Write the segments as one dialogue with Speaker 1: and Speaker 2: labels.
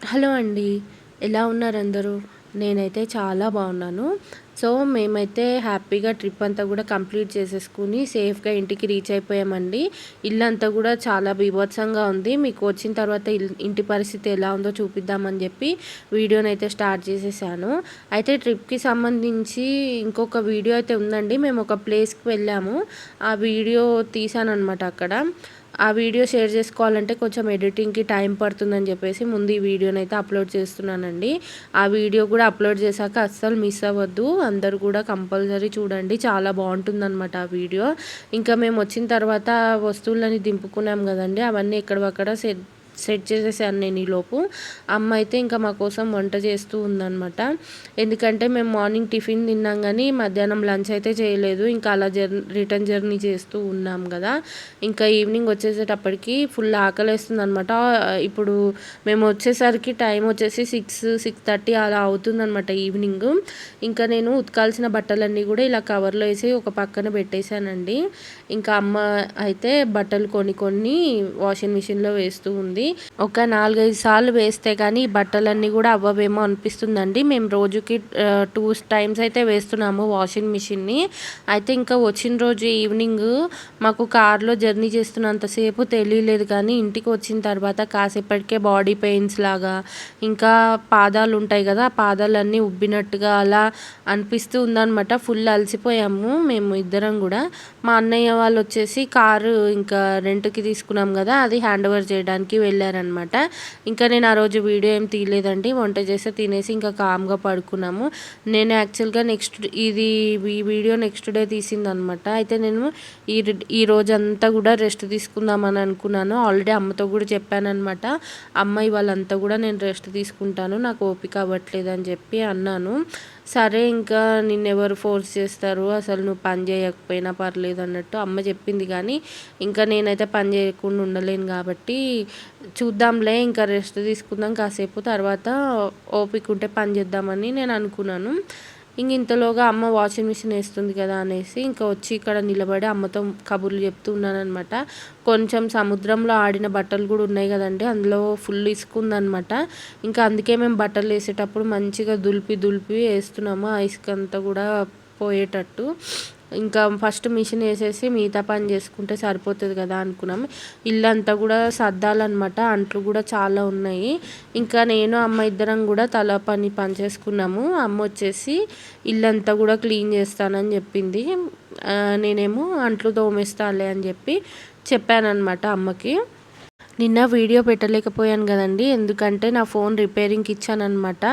Speaker 1: Hello అండి. ఎలా ఉన్నారు అందరూ? నేనైతే చాలా బాగున్నాను. సో, మేమైతే హ్యాపీగా ట్రిప్ అంతా గూడా కంప్లీట్ చేసేసుకొని సేఫ్‌గా ఇంటికి రీచ్ అయిపోయామండి. ఇల్లంతా గూడా చాలా బీభత్సంగా ఉంది. మీకు వచ్చిన తర్వాత ఇంటి పరిస్థితి ఎలా ఉందో చూపిద్దామని జెప్పి వీడియోనైతే స్టార్ట్ చేసేసాను. అయితే ట్రిప్‌కి సంబంధించి ఇంకొక వీడియో అయితే ఉందండి. మేము ఒక ప్లేస్‌కి వెళ్ళాము. ఆ వీడియో తీశాననమాట అక్కడ. ఆ వీడియో షేర్ చేసుకోవాలంటే కొంచెం ఎడిటింగ్‌కి టైం పడుతుందని చెప్పేసి ముందు ఈ వీడియోనైతే అప్లోడ్ చేస్తున్నానండి. ఆ వీడియో కూడా అప్లోడ్ చేశాక అస్సలు మిస్ అవ్వద్దు. అందరూ కూడా కంపల్సరీ చూడండి. చాలా బావుంటుందనమాట ఆ వీడియో. ఇంకా మేము వచ్చిన తర్వాత వస్తువులని దింపుకున్నాం గదండీ! అవన్నీ ఎక్కడివక్కడ సెట్ చేసేసాను నేను ఈలోపు. అమ్మ అయితే ఇంకా మా కోసం వంట చేస్తూ ఉందనమాట. ఎందుకంటే మేము మార్నింగ్ టిఫిన్ తిన్నాం గానీ మధ్యాహ్నం లంచ్ అయితే చేయలేదు. ఇంకా అలా రిటర్న్ జర్నీ చేస్తూ ఉన్నాం గదా! ఇంకా ఈవినింగ్ వచ్చేసేటప్పటికి ఫుల్ ఆకలేస్తుందనమాట. ఇప్పుడు మేము వచ్చేసరికి టైం వచ్చేసి 6:30 అలా అవుతుందనమాట ఈవినింగు. ఇంకా నేను ఉతకాల్సిన బట్టలన్నీ గూడా ఇలా కవర్‌లో ఏసి ఒక పక్కన పెట్టేశానండి. ఇంకా అమ్మ అయితే బట్టలు కొన్ని వాషింగ్ మిషన్‌లో వేస్తూ ఉంది. ఒక 4, 5 సార్లు వేస్తే కానీ ఈ బట్టలన్నీ గూడా అవ్వవేమో అనిపిస్తుందండి. మేము రోజుకి 2 టైమ్స్ అయితే వేస్తున్నాము వాషింగ్ మిషన్‌ని. అయితే ఇంకా వచ్చిన రోజు ఈవినింగు మాకు కార్‌లో జర్నీ చేస్తున్నంతసేపు తెలియలేదు కానీ ఇంటికి వచ్చిన తర్వాత కాసేపటికే బాడీ పెయిన్స్ లాగా, ఇంకా పాదాలు ఉంటాయి కదా! ఆ పాదాలన్నీ ఉబ్బినట్టుగా అలా అనిపిస్తూ ఉందనమాట. ఫుల్ అలసిపోయాము మేము ఇద్దరం గూడా. మా అన్నయ్య వాళ్ళు వచ్చేసి కారు ఇంకా రెంట్‌కి తీసుకున్నాం కదా! అది హ్యాండ్ ఓవర్ చేయడానికి వెళ్ళారనమాట. ఇంకా నేను ఆ రోజు వీడియో ఏం తీయలేదండి. వంట చేసి తినేసి ఇంకా కామ్‌గా పడుకున్నాము. నేను యాక్చువల్‌గా ఈ వీడియో నెక్స్ట్ డే తీసిందనమాట. అయితే నేను ఈ రోజంతా గూడా రెస్ట్ తీసుకుందామని అనుకున్నాను. ఆల్రెడీ అమ్మతో గూడా చెప్పాననమాట. అమ్మ ఇవాళంతా గూడా నేను రెస్ట్ తీసుకుంటాను. నాకు ఓపిక అవ్వట్లేదని చెప్పి అన్నాను. సరే ఇంకా నిన్నెవరు ఫోర్స్ చేస్తారు, అసలు నువ్వు పని చేయకపోయినా పర్లేదు అన్నట్టు అమ్మ చెప్పింది కానీ, ఇంకా నేనైతే పని చేయకుండా ఉండలేను కాబట్టి చూద్దాంలే ఇంకా రెస్ట్ తీసుకుందాం కాసేపు, తర్వాత ఓపిక ఉంటే పని చేద్దామని నేను అనుకున్నాను. ఇంతలోగా అమ్మ వాషింగ్ మిషన్ వేస్తుంది కదా అనేసి ఇంకా వచ్చి ఇక్కడ నిలబడి అమ్మతో కబుర్లు చెప్తూ ఉన్నాననమాట. కొంచెం సముద్రంలో ఆడిన బట్టలు కూడా ఉన్నాయి కదండీ! అందులో ఫుల్ ఇసుకుందనమాట. ఇంకా అందుకే మేము బట్టలు వేసేటప్పుడు మంచిగా దులిపి వేస్తున్నాము. ఆ ఇసుకంతా కూడా పోయేటట్టు. ఇంకా ఫస్ట్ మిషన్ వేసేసి మిగతా పని చేసుకుంటే సరిపోతుంది కదా అనుకున్నాము. ఇల్లంతా కూడా సర్దాలన్నమాట. అంట్లు కూడా చాలా ఉన్నాయి. ఇంకా నేను అమ్మ ఇద్దరం కూడా తల పని చేసుకున్నాము. అమ్మ వచ్చేసి ఇల్లంతా కూడా క్లీన్ చేస్తానని చెప్పింది. నేనేమో అంట్లు తోమేస్తాలే అని చెప్పానన్నమాట అమ్మకి. నిన్న వీడియో పెట్టలేకపోయాను కదండీ! ఎందుకంటే నా ఫోన్ రిపేరింగ్‌కి ఇచ్చాననమాట.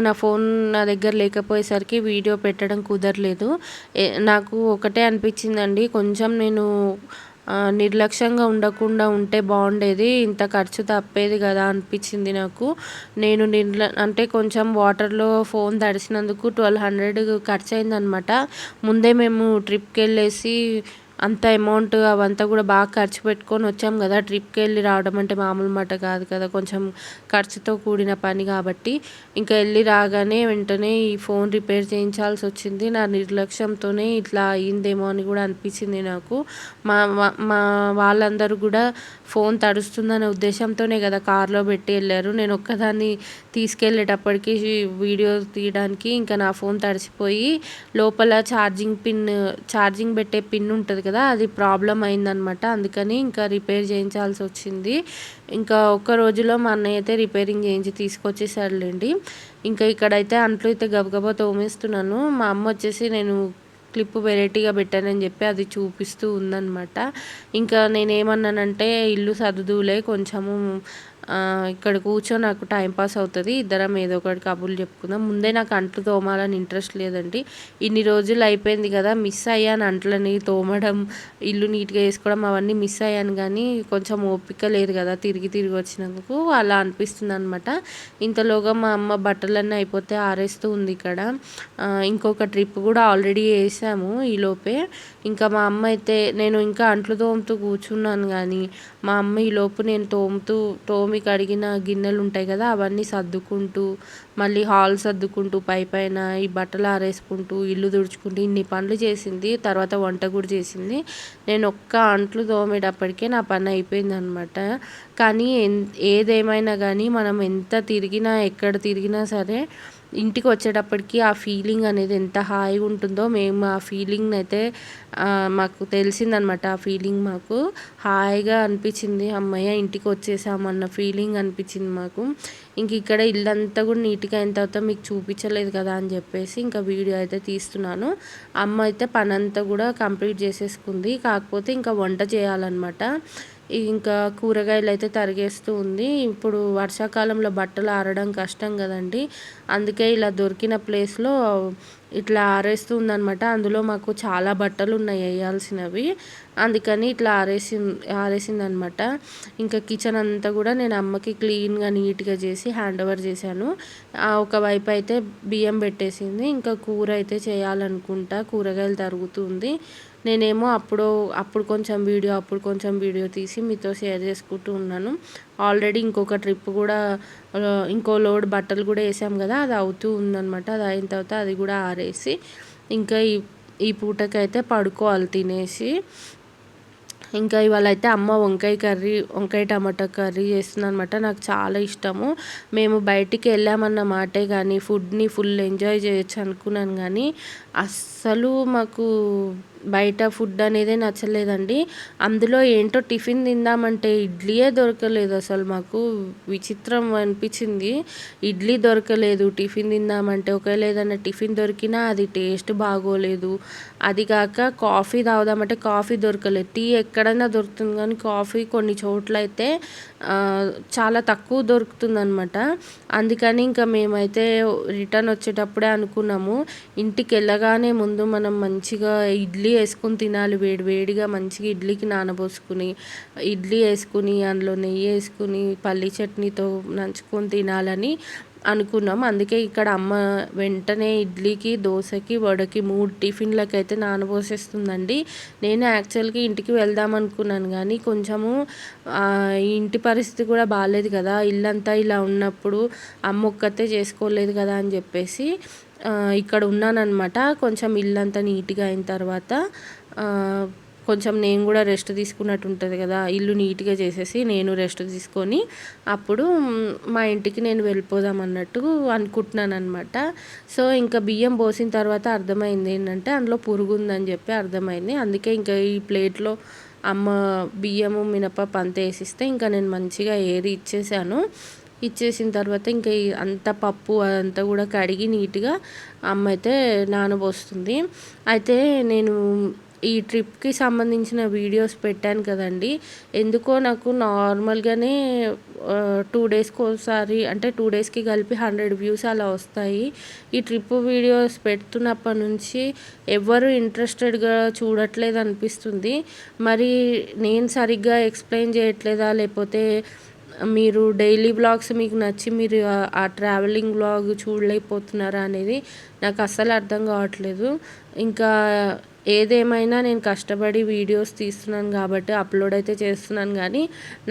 Speaker 1: నా ఫోన్ నా దగ్గర లేకపోయేసరికి వీడియో పెట్టడం కుదరలేదు. నాకు ఒకటే అనిపించిందండి, కొంచెం నేను నిర్లక్ష్యంగా ఉండకుండా ఉంటే బాగుండేది. ఇంత ఖర్చు తప్పేది కదా అనిపించింది నాకు. నేను అంటే కొంచెం వాటర్‌లో ఫోన్ తడిసినందుకు 1200 ఖర్చయిందనమాట. ముందే మేము ట్రిప్‌కెళ్ళేసి అంత అమౌంట్ అవంతా కూడా బాగా ఖర్చు పెట్టుకొని వచ్చాం కదా! ట్రిప్‌కెళ్ళి రావడం అంటే మామూలు మాట కాదు కదా! కొంచెం ఖర్చుతో కూడిన పని కాబట్టి, ఇంకా వెళ్ళి రాగానే వెంటనే ఈ ఫోన్ రిపేర్ చేయించాల్సొచ్చింది. నా నిర్లక్ష్యంతోనే ఇట్లా అయిందేమో అని కూడా అనిపించింది నాకు. మా వాళ్ళందరూ కూడా ఫోన్ తడుస్తుందనే ఉద్దేశంతోనే కదా కార్‌లో పెట్టి వెళ్ళారు. నేను ఒక్కదాన్ని తీసుకెళ్ళేటప్పటికి వీడియో తీయడానికి ఇంకా నా ఫోన్ తడిసిపోయి లోపల ఛార్జింగ్ పెట్టే పిన్ ఉంటుంది కదా! అది ప్రాబ్లమ్ అయిందనమాట. అందుకని ఇంకా రిపేర్ చేయించాల్సొచ్చింది. ఇంకా ఒక్క రోజులో మా అన్నయ్య అయితే రిపేరింగ్ చేయించి తీసుకొచ్చేసాడులెండి. ఇంకా ఇక్కడైతే అంట్లు అయితే గబగబా తోమేస్తున్నాను. మా అమ్మ వచ్చేసి నేను క్లిప్ వెరైటీగా పెట్టానని చెప్పి అది చూపిస్తూ ఉందనమాట. ఇంకా నేనేమన్నానంటే ఇల్లు సర్దుదువులే కొంచెము, ఇక్కడ కూర్చో, నాకు టైం పాస్ అవుతుంది, ఇద్దరం ఏదో ఒకటి కబుర్లు చెప్పుకుందాం. ముందే నాకు అంట్లు తోమాలని ఇంట్రెస్ట్ లేదండి. ఇన్ని రోజులు అయిపోయింది కదా, మిస్ అయ్యాను అంట్లని తోమడం, ఇల్లు నీట్గా వేసుకోవడం అవన్నీ మిస్ అయ్యాను. కానీ కొంచెం ఓపిక లేదు కదా తిరిగి వచ్చినందుకు, అలా అనిపిస్తుంది అనమాట. ఇంతలోగా మా అమ్మ బట్టలన్నీ అయిపోతే ఆరేస్తూ ఉంది ఇక్కడ. ఇంకొక ట్రిప్ కూడా ఆల్రెడీ వేసాము ఈలోపే. ఇంకా మా అమ్మ అయితే, నేను ఇంకా అంట్లు తోముతూ కూర్చున్నాను కానీ మా అమ్మ ఈలోపు నేను తోమి భూమి కడిగిన గిన్నెలు ఉంటాయి కదా, అవన్నీ సర్దుకుంటూ మళ్ళీ హాల్ సర్దుకుంటూ పైన ఈ బట్టలు ఆరేసుకుంటూ ఇల్లు తుడుచుకుంటూ ఇన్ని పనులు చేసింది. తర్వాత వంట కూడా చేసింది. నేను ఒక్క అంట్లు తోమేటప్పటికే నా పని అయిపోయిందనమాట. కానీ ఏదేమైనా కానీ మనం ఎంత తిరిగినా ఎక్కడ తిరిగినా సరే ఇంటికి వచ్చేటప్పటికి ఆ ఫీలింగ్ అనేది ఎంత హాయిగా ఉంటుందో మేము ఆ ఫీలింగ్ అయితే మాకు తెలిసిందనమాట. ఆ ఫీలింగ్ మాకు హాయిగా అనిపించింది. అమ్మయ్య ఇంటికి వచ్చేసామన్న ఫీలింగ్ అనిపించింది మాకు. ఇంక ఇక్కడ ఇల్లంతా కూడా నీట్గా అయిన తర్వాత మీకు చూపించలేదు కదా అని చెప్పేసి ఇంకా వీడియో అయితే తీస్తున్నాను. అమ్మ అయితే పని అంతా కూడా కంప్లీట్ చేసేసుకుంది. కాకపోతే ఇంకా వంట చేయాలన్నమాట. ఇంకా కూరగాయలు అయితే తరిగేస్తూ ఉంది. ఇప్పుడు వర్షాకాలంలో బట్టలు ఆరడం కష్టం కదండి, అందుకే ఇలా దొరికిన ప్లేస్లో ఇట్లా ఆరేస్తూ ఉందనమాట. అందులో మాకు చాలా బట్టలు ఉన్నాయి వేయాల్సినవి, అందుకని ఇట్లా ఆరేసిందనమాట. ఇంకా కిచెన్ అంతా కూడా నేను అమ్మకి క్లీన్గా నీట్గా చేసి హ్యాండ్ ఓవర్ చేశాను. ఒకవైపు అయితే బియ్యం పెట్టేసింది, ఇంకా కూర అయితే చేయాలనుకుంటా, కూరగాయలు తరుగుతుంది. నేనేమో అప్పుడు కొంచెం వీడియో తీసి మీతో షేర్ చేసుకుంటూ ఉన్నాను. ఆల్రెడీ ఇంకొక ట్రిప్ కూడా ఇంకో లోడ్ బట్టలు కూడా వేసాం కదా, అది అవుతూ ఉందనమాట. అది అయిన తర్వాత అది కూడా ఆరేసి ఇంకా ఈ పూటకైతే పడుకోవాలి తినేసి. ఇంకా ఇవాళ అయితే అమ్మ వంకాయ టమాటా కర్రీ చేస్తుంది అనమాట. నాకు చాలా ఇష్టము. మేము బయటికి వెళ్ళామన్న మాటే కానీ ఫుడ్ని ఫుల్ ఎంజాయ్ చేయొచ్చు అనుకున్నాను, కానీ అస్సలు మాకు బయట ఫుడ్ అనేదే నచ్చలేదండి. అందులో ఏంటో టిఫిన్ తిందామంటే ఇడ్లీయే దొరకలేదు. అసలు మాకు విచిత్రం అనిపించింది. ఇడ్లీ దొరకలేదు టిఫిన్ తిందామంటే. ఒకవేళ ఏదైనా టిఫిన్ దొరికినా అది టేస్ట్ బాగోలేదు. అది కాక కాఫీ తాగుదామంటే కాఫీ దొరకలేదు. టీ ఎక్కడైనా దొరుకుతుంది కానీ కాఫీ కొన్ని చోట్ల అయితే చాలా తక్కువ దొరుకుతుందనమాట. అందుకని ఇంకా మేమైతే రిటర్న్ వచ్చేటప్పుడే అనుకున్నాము, ఇంటికి వెళ్ళగానే ముందు మనం మంచిగా ఇడ్లీ వేసుకుని తినాలి. వేడిగా మంచిగా ఇడ్లీకి నానబోసుకుని ఇడ్లీ వేసుకుని అందులో నెయ్యి వేసుకుని పల్లి చట్నీతో నంచుకొని తినాలని అనుకున్నాం. అందుకే ఇక్కడ అమ్మ వెంటనే ఇడ్లీకి, దోశకి, వడకి 3 టిఫిన్లకైతే నానబోసేస్తుందండి. నేను యాక్చువల్గా ఇంటికి వెళ్దాం అనుకున్నాను, కానీ కొంచెము ఇంటి పరిస్థితి కూడా బాగాలేదు కదా, ఇల్లంతా ఇలా ఉన్నప్పుడు అమ్మ ఒక్కతే చేసుకోలేదు కదా అని చెప్పేసి ఇక్కడ ఉన్నానన్నమాట. కొంచెం ఇల్లంతా నీట్గా అయిన తర్వాత కొంచెం నేను కూడా రెస్ట్ తీసుకున్నట్టు ఉంటుంది కదా, ఇల్లు నీట్గా చేసేసి నేను రెస్ట్ తీసుకొని అప్పుడు మా ఇంటికి నేను వెళ్ళిపోదాం అన్నట్టు అనుకుంటున్నాను అనమాట. సో ఇంకా బియ్యం పోసిన తర్వాత అర్థమైంది ఏంటంటే అందులో పురుగు ఉందని చెప్పి అర్థమైంది. అందుకే ఇంకా ఈ ప్లేట్లో అమ్మ బియ్యము మినపప్పు అంతా వేసిస్తే ఇంకా నేను మంచిగా ఏరి ఇచ్చేసిన తర్వాత ఇంకా అంత పప్పు అదంతా కూడా కడిగి నీట్గా అమ్మ అయితే నానబోస్తుంది. అయితే నేను ఈ ట్రిప్కి సంబంధించిన వీడియోస్ పెట్టాను కదండి, ఎందుకో నాకు నార్మల్గానే 2 డేస్కి ఒకసారి అంటే 2 డేస్కి కలిపి 100 వ్యూస్ అలా వస్తాయి. ఈ ట్రిప్ వీడియోస్ పెడుతున్నప్పటి నుంచి ఎవరు ఇంట్రెస్టెడ్గా చూడట్లేదు అనిపిస్తుంది. మరి నేను సరిగ్గా ఎక్స్ప్లెయిన్ చేయట్లేదా, లేకపోతే మీరు డైలీ వ్లాగ్స్ మీకు నచ్చి మీరు ఆ ట్రావెలింగ్ వ్లాగ్ చూడలేకపోతున్నారా అనేది నాకు అస్సలు అర్థం కావట్లేదు. ఇంకా ఏదేమైనా నేను కష్టపడి వీడియోస్ తీస్తున్నాను కాబట్టి అప్లోడ్ అయితే చేస్తున్నాను, కానీ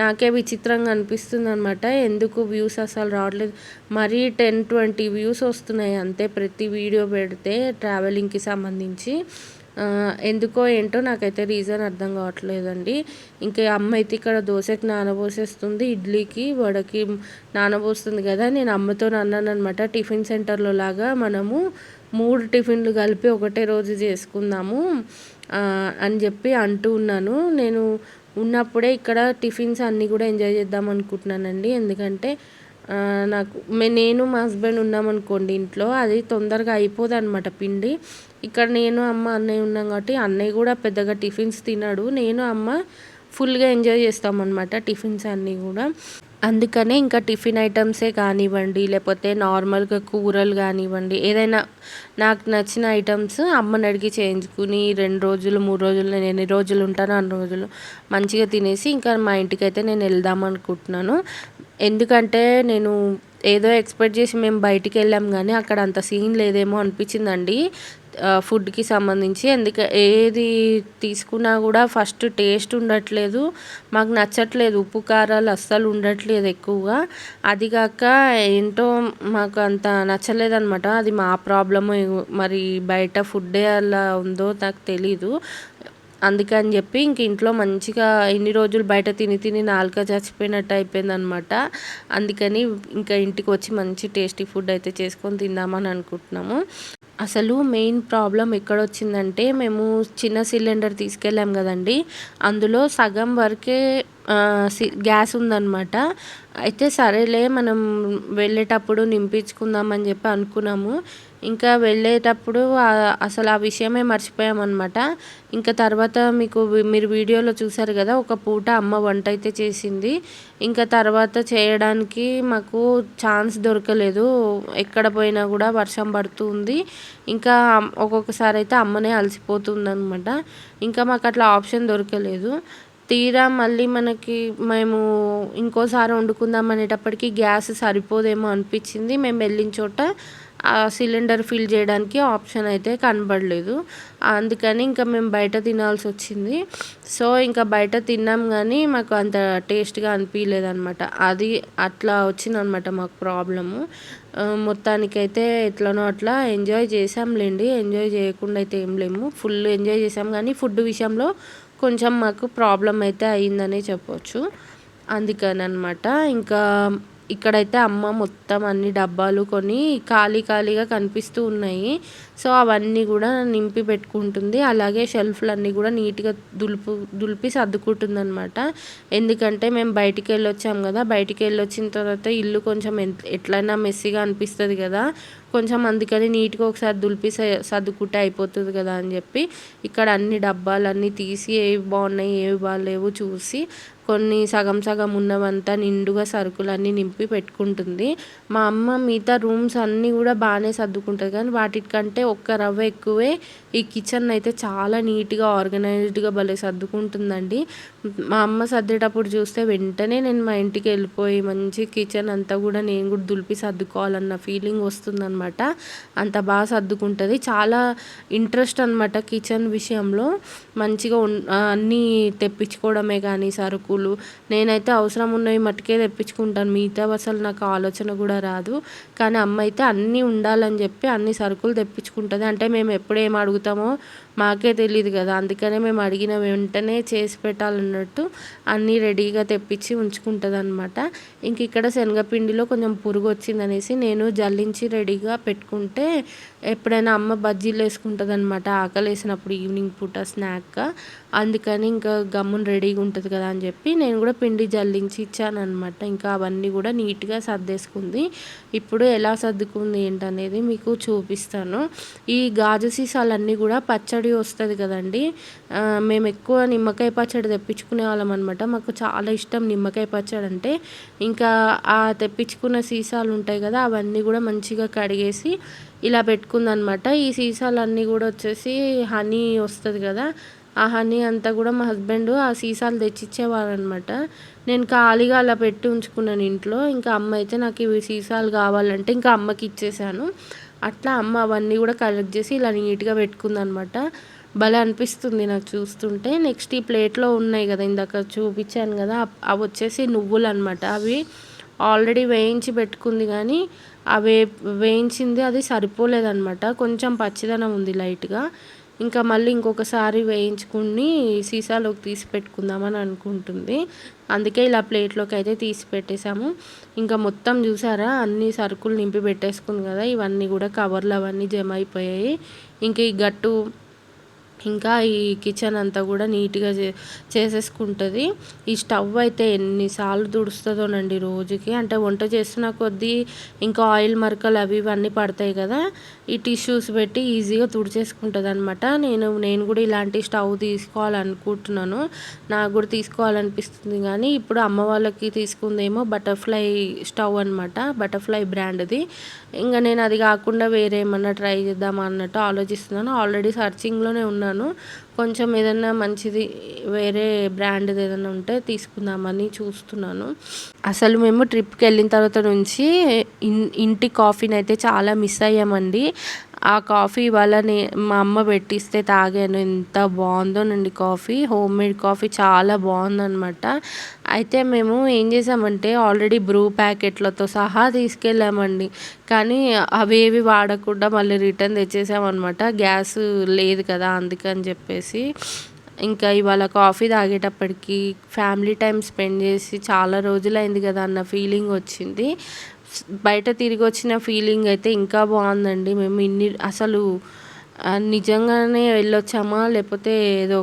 Speaker 1: నాకే విచిత్రంగా అనిపిస్తుంది అనమాట, ఎందుకు వ్యూస్ అసలు రావట్లేదు. మరీ 10-20 వ్యూస్ వస్తున్నాయి అంతే ప్రతి వీడియో పెడితే ట్రావెలింగ్కి సంబంధించి. ఎందుకో ఏంటో నాకైతే రీజన్ అర్థం కావట్లేదండి. ఇంకా అమ్మ అయితే ఇక్కడ దోశకి నానబోసేస్తుంది, ఇడ్లీకి వడకి నానబోస్తుంది కదా. నేను అమ్మతో అన్నాను అనమాట, టిఫిన్ సెంటర్లో లాగా మనము 3 టిఫిన్లు కలిపి ఒకటే రోజు చేసుకుందాము అని చెప్పి అంటూ ఉన్నాను. నేను ఉన్నప్పుడే ఇక్కడ టిఫిన్స్ అన్నీ కూడా ఎంజాయ్ చేద్దాం అనుకుంటున్నానండి. ఎందుకంటే నేను మా హస్బెండ్ ఉన్నామనుకోండి ఇంట్లో, అది తొందరగా అయిపోదు అనమాట పిండి. ఇక్కడ నేను అమ్మ అన్నయ్య ఉన్నాం కాబట్టి అన్నయ్య కూడా పెద్దగా టిఫిన్స్ తినడు, నేను అమ్మ ఫుల్గా ఎంజాయ్ చేస్తామన్నమాట టిఫిన్స్ అన్నీ కూడా. అందుకనే ఇంకా టిఫిన్ ఐటమ్సే కానివ్వండి, లేకపోతే నార్మల్గా కూరలు కానివ్వండి, ఏదైనా నాకు నచ్చిన ఐటమ్స్ అమ్మని అడిగి చేయించుకుని 2 రోజులు 3 రోజులు నేను ఎన్ని రోజులు ఉంటానో అన్ని రోజులు మంచిగా తినేసి ఇంకా మా ఇంటికైతే నేను వెళ్దాం అనుకుంటున్నాను. ఎందుకంటే నేను ఏదో ఎక్స్పెక్ట్ చేసి మేము బయటికి వెళ్ళాం, కానీ అక్కడ అంత సీన్ లేదేమో అనిపించిందండి. ఫుడ్‌కి సంబంధించి. ఏది తీసుకున్నా గూడా ఫస్ట్ టేస్ట్ ఉండట్లేదు. మాకు నచ్చట్లేదు. ఉప్పు, కారాలు అస్సలు ఉండట్లేదు ఎక్కువగా. అది గాక ఏంటో మాకు అంత నచ్చలేదనమాట. అది మా ప్రాబ్లమో మరి బయట ఫుడ్డే అలా ఉందో నాకు తెలీదు. అందుకని చెప్పి ఇంక ఇంట్లో మంచిగా ఇన్ని రోజులు బయట తిని తిని నాలుక చచ్చిపోయినట్టు అయిపోయిందనమాట. అందుకని ఇంకా ఇంటికి వచ్చి మంచి టేస్టీ ఫుడ్ అయితే చేసుకొని తిందామని అనుకుంటున్నాము. అసలు మెయిన్ ప్రాబ్లమ్ ఎక్కడొచ్చిందంటే, మేము చిన్న సిలిండర్ తీసుకెళ్ళాం గదండీ! అందులో సగం వరకే గ్యాస్ ఉందనమాట. అయితే సరేలే మనం వెళ్ళేటప్పుడు నింపించుకుందామని జెప్పి అనుకున్నాము. ఇంకా వెళ్ళేటప్పుడు అసలు ఆ విషయమే మర్చిపోయామనమాట. ఇంకా తర్వాత మీరు వీడియోలో చూసారు గదా! ఒక పూట అమ్మ వంట అయితే చేసింది. ఇంకా తర్వాత చేయడానికి మాకు ఛాన్స్ దొరకలేదు. ఎక్కడ పోయినా గూడా వర్షం పడుతూ ఉంది. ఇంకా ఒక్కొక్కసారి అయితే అమ్మనే అలసిపోతుందనమాట. ఇంకా మాకు అట్లా ఆప్షన్ దొరకలేదు. తీరా మళ్ళీ మేము ఇంకోసారి వండుకుందాం అనేటప్పటికి గ్యాస్ సరిపోదేమో అనిపించింది. మేము వెళ్ళిన చోట ఆ సిలిండర్ ఫిల్ చేయడానికి ఆప్షన్ అయితే కనబడలేదు. అందుకని ఇంకా మేము బయట తినాల్సొచ్చింది. సో, ఇంకా బయట తిన్నాం గానీ మాకు అంత టేస్ట్‌గా అనిపియలేదనమాట. అది అట్లా వచ్చిందనమాట మాకు ప్రాబ్లము. మొత్తానికైతే ఎట్లనో అట్లా ఎంజాయ్ చేశాంలేండి. ఎంజాయ్ చేయకుండా అయితే ఏం లేము. ఫుల్ ఎంజాయ్ చేసాం కానీ ఫుడ్ విషయంలో కొంచెం మాకు ప్రాబ్లమ్ అయితే అయిందనే చెప్పొచ్చు. అందుకననమాట. ఇంకా ఇక్కడైతే అమ్మ మొత్తం అన్ని డబ్బాలు కొని ఖాళీగా కనిపిస్తూ ఉన్నాయి. సో, అవన్నీ గూడా నింపి పెట్టుకుంటుంది. అలాగే షెల్ఫ్‌లన్నీ గూడా నీట్‌గా దులిపి సర్దుకుంటుందనమాట. ఎందుకంటే మేము బయటికెళ్ళొచ్చాం గదా! బయటికెళ్ళొచ్చిన తర్వాత ఇల్లు కొంచెం ఎట్లైనా మెస్సీగా అనిపిస్తది గదా! కొంచెం అందుకని నీట్‌గా ఒకసారి దులిపి సర్దుకుంటే అయిపోతది గదా అని జెప్పి ఇక్కడ అన్ని డబ్బాలన్నీ తీసి ఏవి బాగున్నాయి, ఏవి బాలేవు చూసి కొన్ని సగం సగం ఉన్నవంతా నిండుగా సరుకులన్నీ నింపి పెట్టుకుంటుంది. మా అమ్మ మిగతా రూమ్స్ అన్నీ గూడా బానే సర్దుకుంటది కానీ వాటికంటే ఒక్క రవ్వ ఎక్కువే ఈ కిచెన్ అయితే చాలా నీట్‌గా ఆర్గనైజ్డ్‌గా భలే సర్దుకుంటుందండి. మా అమ్మ సర్దేటప్పుడు చూస్తే వెంటనే నేను మా ఇంటికెళ్ళిపోయి మంచి కిచెన్ అంతా గూడా నేను గూడా దులిపి సర్దుకోవాలన్న ఫీలింగ్ వస్తుందనమాట. అంత బాగా సర్దుకుంటది. చాలా ఇంట్రెస్ట్ అనమాట కిచెన్ విషయంలో. మంచిగా అన్నీ తెప్పించుకోవడమే కానీ సరుకులు నేనైతే అవసరం ఉన్నవి మట్టుకే తెప్పించుకుంటాను. మిగతావి అసలు నాకు ఆలోచన కూడా రాదు. కానీ అమ్మ అయితే అన్నీ ఉండాలని చెప్పి అన్ని సరుకులు తెప్పించుకుంటుంది. అంటే మేము ఎప్పుడు ఏం అడుగుతామో మాకే తెలీదు కదా! అందుకనే మేము అడిగిన వెంటనే చేసి పెట్టాలన్నట్టు అన్నీ రెడీగా తెప్పించి ఉంచుకుంటదనమాట. ఇంక ఇక్కడ శనగపిండిలో కొంచెం పురుగు వచ్చిందనేసి నేను జల్లించి రెడీగా పెట్టుకుంటే ఎప్పుడైనా అమ్మ బజ్జీలు వేసుకుంటుందనమాట ఆకలేసినప్పుడు ఈవినింగ్ పూట స్నాక్‌గా. అందుకని ఇంకా గమ్మున రెడీగా ఉంటుంది కదా అని చెప్పి నేను కూడా పిండి జల్లించి ఇచ్చాననమాట. ఇంకా అవన్నీ కూడా నీట్‌గా సర్దేసుకుంది. ఇప్పుడు ఎలా సర్దుకుంది ఏంటనేది మీకు చూపిస్తాను. ఈ గాజు సీసాలన్నీ కూడా పచ్చడి వస్తది కదండీ! మేము ఎక్కువ నిమ్మకాయ పచ్చడి తెప్పించుకునే వాళ్ళం అనమాట. మాకు చాలా ఇష్టం నిమ్మకాయ పచ్చడి అంటే. ఇంకా ఆ తెప్పించుకున్న సీసాలు ఉంటాయి కదా! అవన్నీ కూడా మంచిగా కడిగేసి ఇలా పెట్టుకుందనమాట. ఈ సీసాలన్నీ కూడా వచ్చేసి హనీ వస్తది కదా! ఆ హనీ అంతా కూడా మా హస్బెండ్ ఆ సీసాలు తెచ్చిచ్చేవారనమాట. నేను ఖాళీగా అలా పెట్టి ఉంచుకున్నాను ఇంట్లో. ఇంకా అమ్మ అయితే నాకు ఇవి సీసాలు కావాలంటే ఇంకా అమ్మకి ఇచ్చేసాను. అట్లా అమ్మ అవన్నీ కూడా కలెక్ట్ చేసి ఇలా నీట్‌గా పెట్టుకుందనమాట. భలే అనిపిస్తుంది నాకు చూస్తుంటే. నెక్స్ట్ ఈ ప్లేట్‌లో ఉన్నాయి కదా! ఇందాక చూపించాను కదా! అవి వచ్చేసి నువ్వులనమాట. అవి ఆల్రెడీ వేయించి పెట్టుకుంది కానీ వేయించింది అది సరిపోలేదనమాట. కొంచెం పచ్చిదనం ఉంది లైట్‌గా. ఇంకా మళ్ళీ ఇంకొకసారి వేయించుకుని సీసాలోకి తీసి పెట్టుకుందామని అనుకుంటుంది. అందుకే ఇలా ప్లేట్‌లోకి అయితే తీసి పెట్టేసాము. ఇంకా మొత్తం చూసారా అన్ని సరుకులు నింపి పెట్టేసుకుంది కదా! ఇవన్నీ కూడా కవర్లు అవన్నీ జమ అయిపోయాయి. ఇంక ఈ గట్టు ఇంకా ఈ కిచెన్ అంతా కూడా నీట్‌గా చేసేసుకుంటది. ఈ స్టవ్ అయితే ఎన్నిసార్లు తుడుస్తదోనండి రోజుకి. అంటే వంట చేస్తున్న కొద్దీ ఇంకా ఆయిల్ మరకలు అవి ఇవన్నీ పడతాయి కదా! ఈ టిష్యూస్ పెట్టి ఈజీగా తుడిచేసుకుంటదనమాట. నేను కూడా ఇలాంటి స్టవ్ తీసుకోవాలనుకుంటున్నాను. నాకు కూడా తీసుకోవాలనిపిస్తుంది కానీ ఇప్పుడు అమ్మ వాళ్ళకి తీసుకుందేమో బటర్‌ఫ్లై స్టవ్ అనమాట. బటర్‌ఫ్లై బ్రాండ్‌ది. ఇంక నేను అది కాకుండా వేరే ఏమన్నా ట్రై చేద్దామా అన్నట్టు ఆలోచిస్తున్నాను. ఆల్రెడీ సర్చింగ్‌లోనే ఉన్నాను. కొంచెం ఏదన్నా మంచిది వేరే బ్రాండ్‌ది ఏదన్నా ఉంటే తీసుకుందామని చూస్తున్నాను. అసలు మేము ట్రిప్‌కెళ్ళిన తర్వాత నుంచి ఇంటి కాఫీనైతే చాలా మిస్ అయ్యామండి. ఆ కాఫీ ఇవాళ మా అమ్మ పెట్టిస్తే తాగాను. ఎంత బాగుందోనండి కాఫీ. హోమ్ మేడ్ కాఫీ చాలా బాగుందనమాట. అయితే మేము ఏం చేసామంటే ఆల్రెడీ బ్రూ ప్యాకెట్లతో సహా తీసుకెళ్ళామండి. కానీ అవేవి వాడకుండా మళ్ళీ రిటర్న్ తెచ్చేసామనమాట. గ్యాస్ లేదు కదా అందుకని చెప్పేసి. ఇంకా ఇవాళ కాఫీ తాగేటప్పటికి ఫ్యామిలీ టైం స్పెండ్ చేసి చాలా రోజులైంది కదా అన్న ఫీలింగ్ వచ్చింది. బయట తిరిగి వచ్చిన ఫీలింగ్ అయితే ఇంకా బాగుందండి. మేము అసలు నిజంగానే వెళ్ళొచ్చామా లేకపోతే ఏదో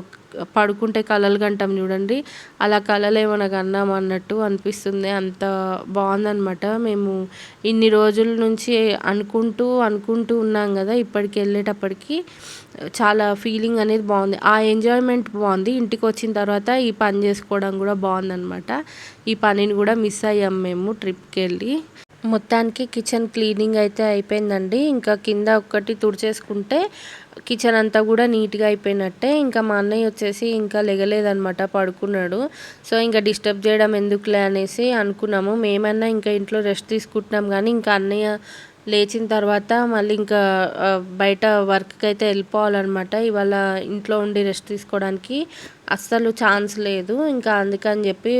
Speaker 1: పడుకుంటే కలలు కంటాం చూడండి, అలా కలలు ఏమైనా కన్నాం అన్నట్టు అనిపిస్తుంది. అంత బాగుందనమాట. మేము ఇన్ని రోజుల నుంచి అనుకుంటూ ఉన్నాం కదా, ఇప్పటికి వెళ్ళేటప్పటికి చాలా ఫీలింగ్ అనేది బాగుంది. ఆ ఎంజాయ్మెంట్ బాగుంది. ఇంటికి వచ్చిన తర్వాత ఈ పని చేసుకోవడం కూడా బాగుందనమాట. ఈ పనిని కూడా మిస్ అయ్యాం మేము ట్రిప్కి వెళ్ళి. మొత్తానికి కిచెన్ క్లీనింగ్ అయితే అయిపోయిందండి. ఇంకా కింద ఒక్కటి తుడిచేసుకుంటే కిచెన్ అంతా కూడా నీట్గా అయిపోయినట్టే. ఇంకా మా అన్నయ్య వచ్చేసి ఇంకా లెగలేదనమాట, పడుకున్నాడు. సో ఇంకా డిస్టర్బ్ చేయడం ఎందుకులే అనేసి అనుకున్నాము. మేమన్నా ఇంకా ఇంట్లో రెస్ట్ తీసుకుంటున్నాం కానీ ఇంకా అన్నయ్య లేచిన తర్వాత మళ్ళీ ఇంకా బయట వర్క్కి అయితే వెళ్ళిపోవాలన్నమాట. ఇవాళ ఇంట్లో ఉండి రెస్ట్ తీసుకోవడానికి అస్సలు ఛాన్స్ లేదు. ఇంకా అందుకని చెప్పి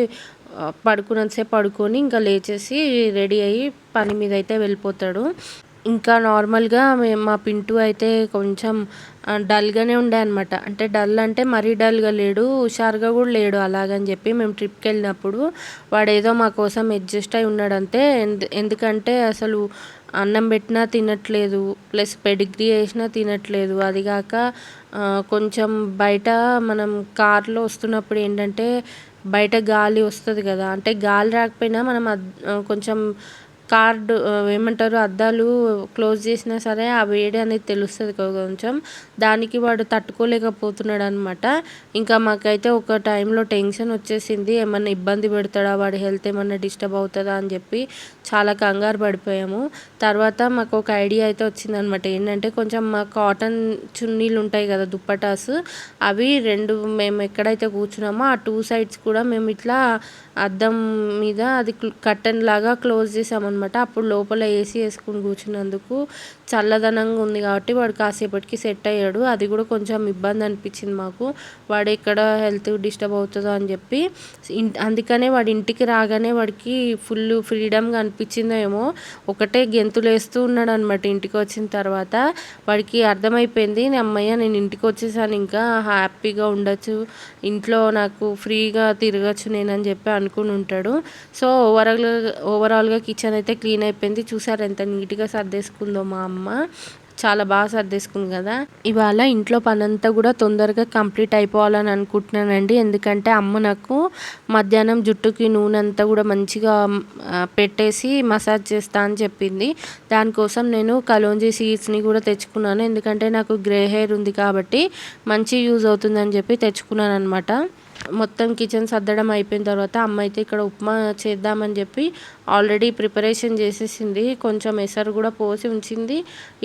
Speaker 1: పడుకున్నంతసేపు పడుకొని ఇంకా లేచేసి రెడీ అయ్యి పని మీద అయితే వెళ్ళిపోతాడు. ఇంకా నార్మల్గా మా పింటూ అయితే కొంచెం డల్గానే ఉండే అనమాట. అంటే డల్ అంటే మరీ డల్గా లేడు, హుషారుగా కూడా లేడు. అలాగని చెప్పి మేము ట్రిప్కి వెళ్ళినప్పుడు వాడేదో మా కోసం అడ్జస్ట్ అయి ఉన్నాడంతే. ఎందుకంటే అసలు అన్నం పెట్టినా తినట్లేదు, ప్లస్ పెడిగ్రీ వేసినా తినట్లేదు. అదిగాక కొంచెం బయట మనం కార్లో వస్తున్నప్పుడు ఏంటంటే బయట గాలి వస్తుంది కదా, అంటే గాలి రాకపోయినా మనం కొంచెం కార్డు ఏమంటారు అద్దాలు క్లోజ్ చేసినా సరే ఆ వేడి అనేది తెలుస్తుంది కొంచెం. దానికి వాడు తట్టుకోలేకపోతున్నాడు అనమాట. ఇంకా మాకైతే ఒక టైంలో టెన్షన్ వచ్చేసింది, ఏమన్నా ఇబ్బంది పెడతాడా, వాడి హెల్త్ ఏమన్నా డిస్టర్బ్ అవుతుందా అని చెప్పి చాలా కంగారు పడిపోయాము. తర్వాత మాకు ఒక ఐడియా అయితే వచ్చిందనమాట. ఏంటంటే కొంచెం మా కాటన్ చున్నీలు ఉంటాయి కదా, దుప్పటాస్, అవి రెండు మేము ఎక్కడైతే కూర్చున్నామో ఆ 2 సైడ్స్ కూడా మేము ఇట్లా అద్దం మీద అది కర్టెన్ లాగా క్లోజ్ చేసామన్నమాట. అప్పుడు లోపల ఏసీ వేసుకుని కూర్చున్నందుకు చల్లదనంగా ఉంది కాబట్టి వాడు కాసేపటికి సెట్ అయ్యాడు. అది కూడా కొంచెం ఇబ్బంది అనిపించింది మాకు, వాడు ఎక్కడ హెల్త్ డిస్టర్బ్ అవుతుందో అని చెప్పి. అందుకనే వాడి ఇంటికి రాగానే వాడికి ఫుల్ ఫ్రీడమ్గా అనిపించిందో ఏమో, ఒకటే గెంతులు వేస్తూ ఉన్నాడు అనమాట. ఇంటికి వచ్చిన తర్వాత వాడికి అర్థమైపోయింది, అమ్మయ్య నేను ఇంటికి వచ్చేసాను, ఇంకా హ్యాపీగా ఉండొచ్చు ఇంట్లో, నాకు ఫ్రీగా తిరగచ్చు నేనని చెప్పి అనుకుని ఉంటాడు. సో ఓవరాల్గా కిచెన్ అయితే క్లీన్ అయిపోయింది. చూసారు ఎంత నీట్గా సర్దేసుకుందో మా అమ్మ. చాలా బాగా సర్దేసుకుంది కదా. ఇవాళ ఇంట్లో పనంతా కూడా తొందరగా కంప్లీట్ అయిపోవాలని అనుకుంటున్నానండి. ఎందుకంటే అమ్మ నాకు మధ్యాహ్నం జుట్టుకి నూనె అంతా కూడా మంచిగా పెట్టేసి మసాజ్ చేస్తా అని చెప్పింది. దానికోసం నేను కలోంజీ సీడ్స్ని కూడా తెచ్చుకున్నాను. ఎందుకంటే నాకు గ్రే హెయిర్ ఉంది కాబట్టి మంచి యూజ్ అవుతుందని చెప్పి తెచ్చుకున్నాను అనమాట. మొత్తం కిచెన్ సర్దడం అయిపోయిన తర్వాత అమ్మ అయితే ఇక్కడ ఉప్మా చేద్దామని చెప్పి ఆల్రెడీ ప్రిపరేషన్ చేసేసింది. కొంచెం ఎసరు కూడా పోసి ఉంచింది.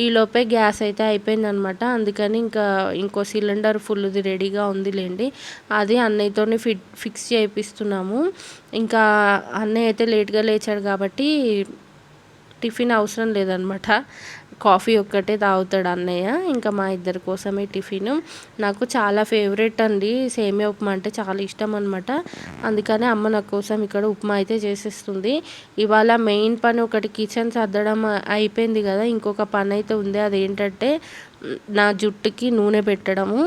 Speaker 1: ఈలోపే గ్యాస్ అయితే అయిపోయింది అనమాట. అందుకని ఇంకో సిలిండర్ ఫుల్ది రెడీగా ఉందిలేండి, అది అన్నయ్యతోనే ఫిక్స్ చేయిస్తున్నాము. ఇంకా అన్నయ్య అయితే లేట్గా లేచాడు కాబట్టి టిఫిన్ అవసరం లేదనమాట, కాఫీ ఒక్కటే తాగుతాడు అన్నయ్య. ఇంకా మా ఇద్దరి కోసమే టిఫిన్. నాకు చాలా ఫేవరెట్ అండి, సేమియా ఉప్మా అంటే చాలా ఇష్టం అనమాట. అందుకనే అమ్మ నా కోసం ఇక్కడ ఉప్మా అయితే చేసేస్తుంది. ఇవాళ మెయిన్ పని ఒకటి కిచెన్ సర్దడం అయిపోయింది కదా, ఇంకొక పని అయితే ఉంది. అదేంటంటే నా జుట్టుకి నూనె పెట్టడము.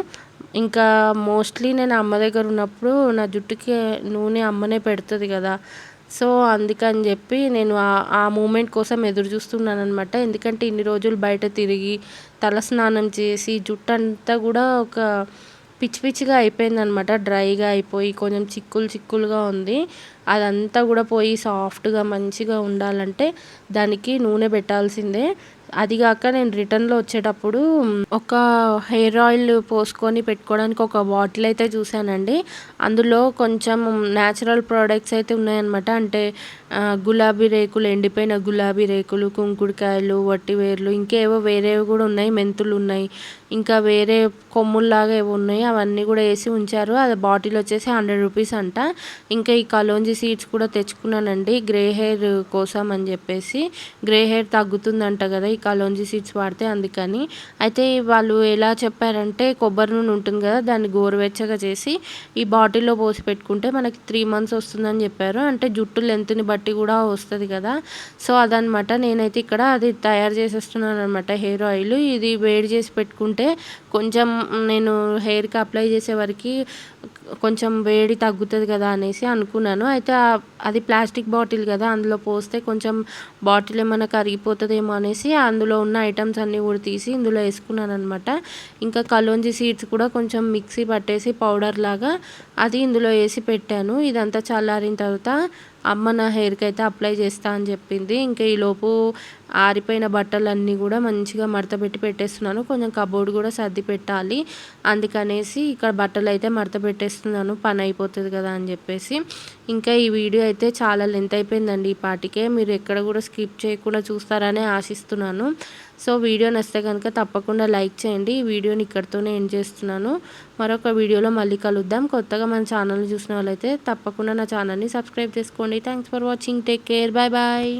Speaker 1: ఇంకా మోస్ట్లీ నేను అమ్మ దగ్గర ఉన్నప్పుడు నా జుట్టుకి నూనె అమ్మనే పెడుతుంది కదా, సో అందుకని చెప్పి నేను ఆ మూమెంట్ కోసం ఎదురు చూస్తున్నాను అనమాట. ఎందుకంటే ఇన్ని రోజులు బయట తిరిగి తలస్నానం చేసి జుట్టు అంతా కూడా ఒక పిచ్చిగా అయిపోయిందనమాట. డ్రైగా అయిపోయి కొంచెం చిక్కులుగా ఉంది. అదంతా కూడా పోయి సాఫ్ట్గా మంచిగా ఉండాలంటే దానికి నూనె పెట్టాల్సిందే. అదిగాక నేను రిటర్న్లో వచ్చేటప్పుడు ఒక హెయిర్ ఆయిల్ పోసుకొని పెట్టుకోవడానికి ఒక బాటిల్ అయితే చూశానండి. అందులో కొంచెం న్యాచురల్ ప్రోడక్ట్స్ అయితే ఉన్నాయన్నమాట. అంటే గులాబీ రేకులు, ఎండిపోయిన గులాబీ రేకులు, కుంకుడుకాయలు, వట్టివేర్లు, ఇంకేవో వేరేవి కూడా ఉన్నాయి, మెంతులు ఉన్నాయి, ఇంకా వేరే కొమ్ముల్లాగా ఏవో ఉన్నాయి, అవన్నీ కూడా వేసి ఉంచారు. అది బాటిల్ వచ్చేసి 100 రూపీస్ అంట. ఇంకా ఈ కలోంజీ సీడ్స్ కూడా తెచ్చుకున్నానండి గ్రే హెయిర్ కోసం అని చెప్పేసి. గ్రే హెయిర్ తగ్గుతుందంట కదా ఈ కలోంజీ సీడ్స్ వాడితే అందుకని. అయితే వాళ్ళు ఎలా చెప్పారంటే కొబ్బరి నూనె ఉంటుంది కదా, దాన్ని గోరువెచ్చగా చేసి ఈ బాటిల్లో పోసి పెట్టుకుంటే మనకి 3 మంత్స్ వస్తుందని చెప్పారు. అంటే జుట్టు లెంత్ని బట్టి కూడా వస్తుంది కదా, సో అదనమాట. నేనైతే ఇక్కడ అది తయారు చేసేస్తున్నాను అనమాట హెయిర్ ఆయిల్. ఇది వేడి చేసి పెట్టుకుంటే కొంచెం నేను హెయిర్కి అప్లై చేసే వరకు కొంచెం వేడి తగ్గుతుంది కదా అనేసి అనుకున్నాను. అయితే అది ప్లాస్టిక్ బాటిల్ కదా, అందులో పోస్తే కొంచెం బాటిల్ ఏమైనా కరిగిపోతుందేమో అనేసి అందులో ఉన్న ఐటమ్స్ అన్నీ కూడా తీసి ఇందులో వేసుకున్నాను అనమాట. ఇంకా కలోంజీ సీడ్స్ కూడా కొంచెం మిక్సీ పట్టేసి పౌడర్ లాగా అది ఇందులో వేసి పెట్టాను. ఇదంతా చల్లారిన తర్వాత అమ్మ నా హెయిర్కి అయితే అప్లై చేస్తా అని చెప్పింది. ఇంకా ఈలోపు ఆరిపోయిన బట్టలన్నీ కూడా మంచిగా మడతపెట్టి పెట్టేస్తున్నాను. కొంచెం కబోర్డ్ కూడా సర్ది పెట్టాలి, అందుకనేసి ఇక్కడ బట్టలు అయితే మడత పెట్టేస్తున్నాను, పని అయిపోతుంది కదా అని చెప్పేసి. ఇంకా ఈ వీడియో అయితే చాలా లెంత్ అయిపోయిందండి ఈ పాటికే. మీరు ఎక్కడ కూడా స్కిప్ చేయకుండా చూస్తారని ఆశిస్తున్నాను. సో వీడియో నచ్చితే కనుక తప్పకుండా లైక్ చేయండి. ఈ వీడియోని ఇక్కడితోనే ఎండ్ చేస్తున్నాను. మరొక వీడియోలో మళ్ళీ కలుద్దాం. కొత్తగా మన ఛానల్ని చూసిన వాళ్ళైతే తప్పకుండా నా ఛానల్ని సబ్స్క్రైబ్ చేసుకోండి. Thanks for watching. Take care. Bye bye.